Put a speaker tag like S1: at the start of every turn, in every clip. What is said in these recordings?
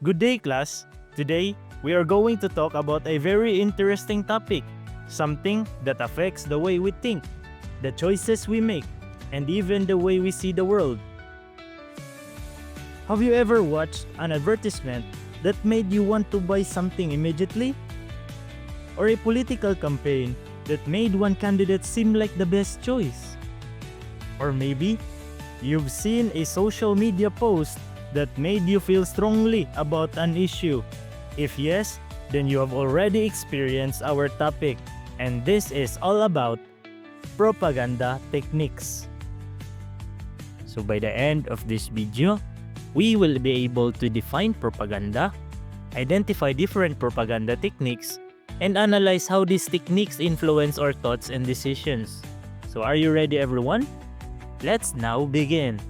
S1: Good day, class. Today, we are going to talk about a very interesting topic, something that affects the way we think, the choices we make, and even the way we see the world. Have you ever watched an advertisement that made you want to buy something immediately? Or a political campaign that made one candidate seem like the best choice? Or maybe you've seen a social media post that made you feel strongly about an issue. If yes, then you have already experienced our topic, and this is all about propaganda techniques. So by the end of this video, we will be able to define propaganda, identify different propaganda techniques, and analyze how these techniques influence our thoughts and decisions. So are you ready, everyone? Let's now begin.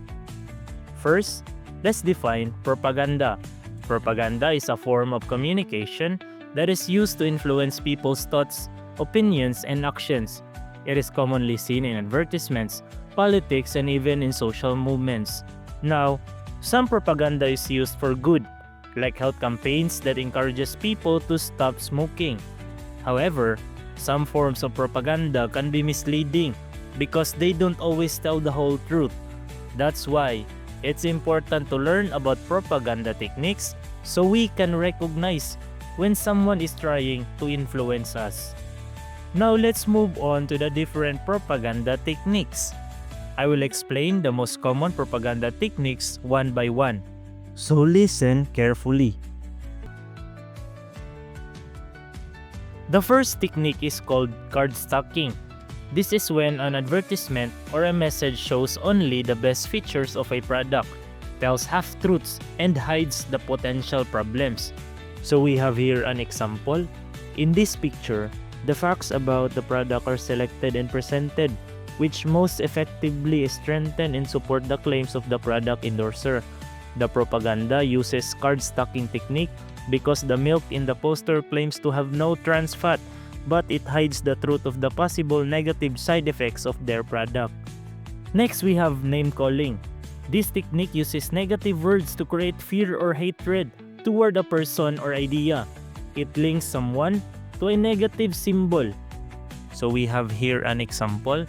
S1: First, let's define propaganda. Propaganda is a form of communication that is used to influence people's thoughts, opinions, and actions. It is commonly seen in advertisements, politics, and even in social movements. Now, some propaganda is used for good, like health campaigns that encourages people to stop smoking. However, some forms of propaganda can be misleading because they don't always tell the whole truth. That's why it's important to learn about propaganda techniques so we can recognize when someone is trying to influence us. Now let's move on to the different propaganda techniques. I will explain the most common propaganda techniques one by one. So listen carefully. The first technique is called card stacking. This is when an advertisement or a message shows only the best features of a product, tells half-truths, and hides the potential problems. So we have here an example. In this picture, the facts about the product are selected and presented, which most effectively strengthen and support the claims of the product endorser. The propaganda uses card stacking technique because the milk in the poster claims to have no trans fat, but it hides the truth of the possible negative side effects of their product. Next, we have name calling. This technique uses negative words to create fear or hatred toward a person or idea. It links someone to a negative symbol. So we have here an example.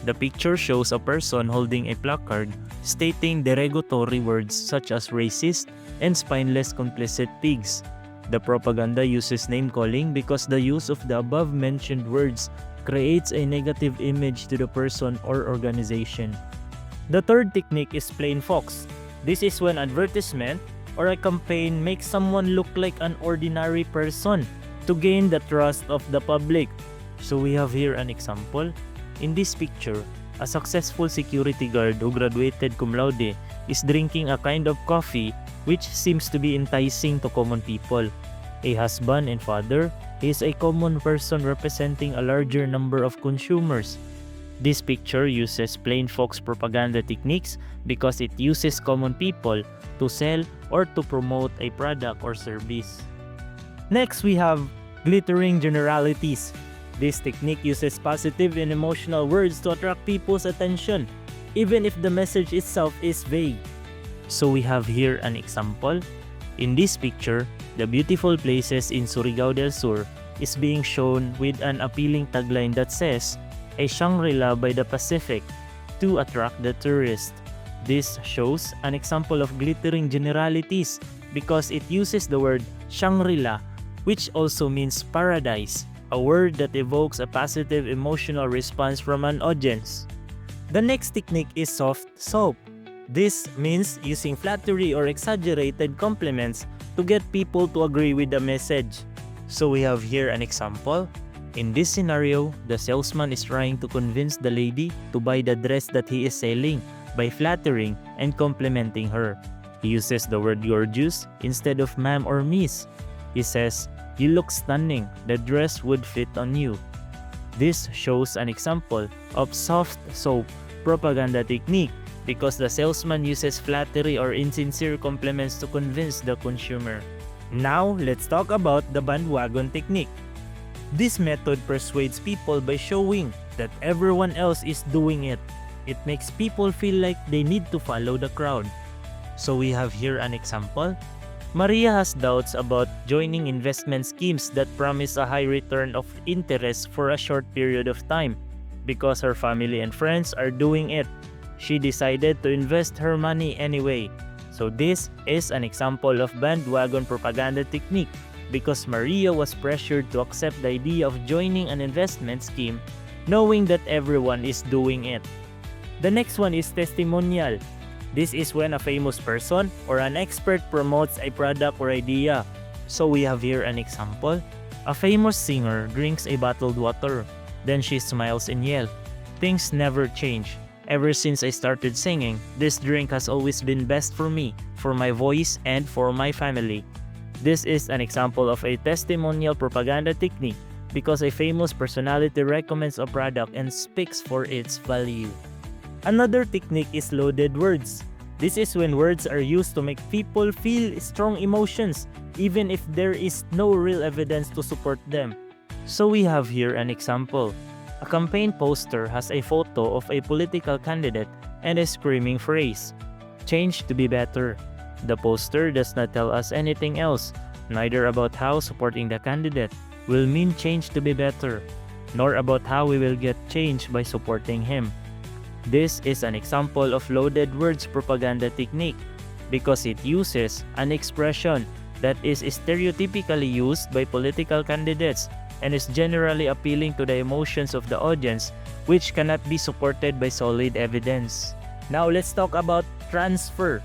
S1: The picture shows a person holding a placard stating derogatory words such as racist and spineless complicit pigs. The propaganda uses name-calling because the use of the above-mentioned words creates a negative image to the person or organization. The third technique is plain fox. This is when advertisement or a campaign makes someone look like an ordinary person to gain the trust of the public. So we have here an example. In this picture, a successful security guard who graduated cum laude is drinking a kind of coffee which seems to be enticing to common people. A husband and father, he is a common person representing a larger number of consumers. This picture uses plain fox propaganda techniques because it uses common people to sell or to promote a product or service. Next, we have glittering generalities. This technique uses positive and emotional words to attract people's attention, even if the message itself is vague. So we have here an example. In this picture, the beautiful places in Surigao del Sur is being shown with an appealing tagline that says, "A Shangri-La by the Pacific," to attract the tourist. This shows an example of glittering generalities because it uses the word Shangri-La, which also means paradise, a word that evokes a positive emotional response from an audience. The next technique is soft soap. This means using flattery or exaggerated compliments to get people to agree with the message. So we have here an example. In this scenario, the salesman is trying to convince the lady to buy the dress that he is selling by flattering and complimenting her. He uses the word gorgeous instead of ma'am or miss. He says, "You look stunning, the dress would fit on you." This shows an example of soft soap propaganda technique because the salesman uses flattery or insincere compliments to convince the consumer. Now, let's talk about the bandwagon technique. This method persuades people by showing that everyone else is doing it. It makes people feel like they need to follow the crowd. So we have here an example. Maria has doubts about joining investment schemes that promise a high return of interest for a short period of time. Because her family and friends are doing it, she decided to invest her money anyway. So this is an example of bandwagon propaganda technique because Maria was pressured to accept the idea of joining an investment scheme knowing that everyone is doing it. The next one is testimonial. This is when a famous person or an expert promotes a product or idea. So we have here an example. A famous singer drinks a bottled water. Then she smiles and yells, "Things never change. Ever since I started singing, this drink has always been best for me, for my voice, and for my family." This is an example of a testimonial propaganda technique because a famous personality recommends a product and speaks for its value. Another technique is loaded words. This is when words are used to make people feel strong emotions, even if there is no real evidence to support them. So we have here an example. A campaign poster has a photo of a political candidate and a screaming phrase, "Change to be better." The poster does not tell us anything else, neither about how supporting the candidate will mean change to be better, nor about how we will get change by supporting him. This is an example of loaded words propaganda technique because it uses an expression that is stereotypically used by political candidates and is generally appealing to the emotions of the audience, which cannot be supported by solid evidence. Now let's talk about transfer.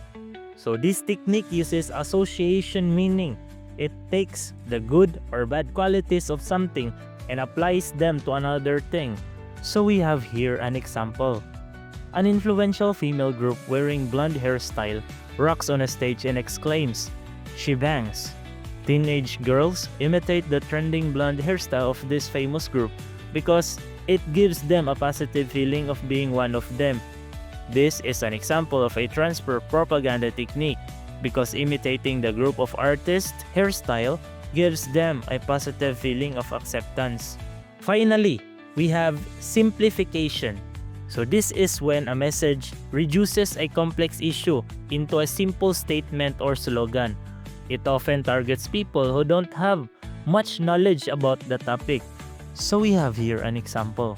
S1: So this technique uses association meaning. It takes the good or bad qualities of something and applies them to another thing. So we have here an example. An influential female group wearing blonde hairstyle rocks on a stage and exclaims, "She bangs." Teenage girls imitate the trending blonde hairstyle of this famous group because it gives them a positive feeling of being one of them. This is an example of a transfer propaganda technique because imitating the group of artists' hairstyle gives them a positive feeling of acceptance. Finally, we have simplification. So this is when a message reduces a complex issue into a simple statement or slogan. It often targets people who don't have much knowledge about the topic. So we have here an example.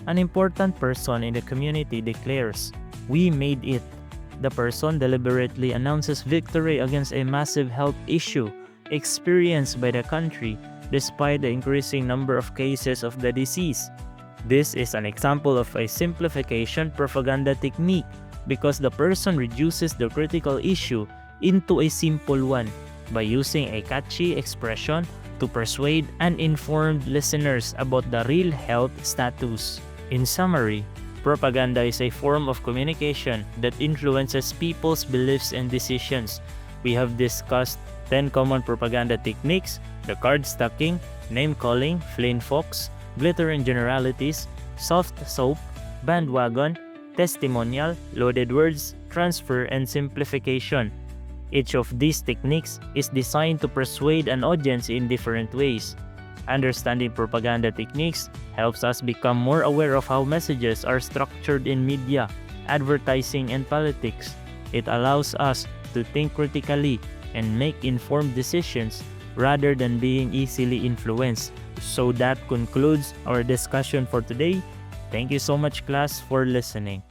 S1: An important person in the community declares, "We made it." The person deliberately announces victory against a massive health issue experienced by the country despite the increasing number of cases of the disease. This is an example of a simplification propaganda technique because the person reduces the critical issue into a simple one by using a catchy expression to persuade uninformed listeners about the real health status. In summary, propaganda is a form of communication that influences people's beliefs and decisions. We have discussed 10 common propaganda techniques: the card stacking, name calling, flame fox, glittering generalities, soft soap, bandwagon, testimonial, loaded words, transfer, and simplification. Each of these techniques is designed to persuade an audience in different ways. Understanding propaganda techniques helps us become more aware of how messages are structured in media, advertising, and politics. It allows us to think critically and make informed decisions rather than being easily influenced. So that concludes our discussion for today. Thank you so much, class, for listening.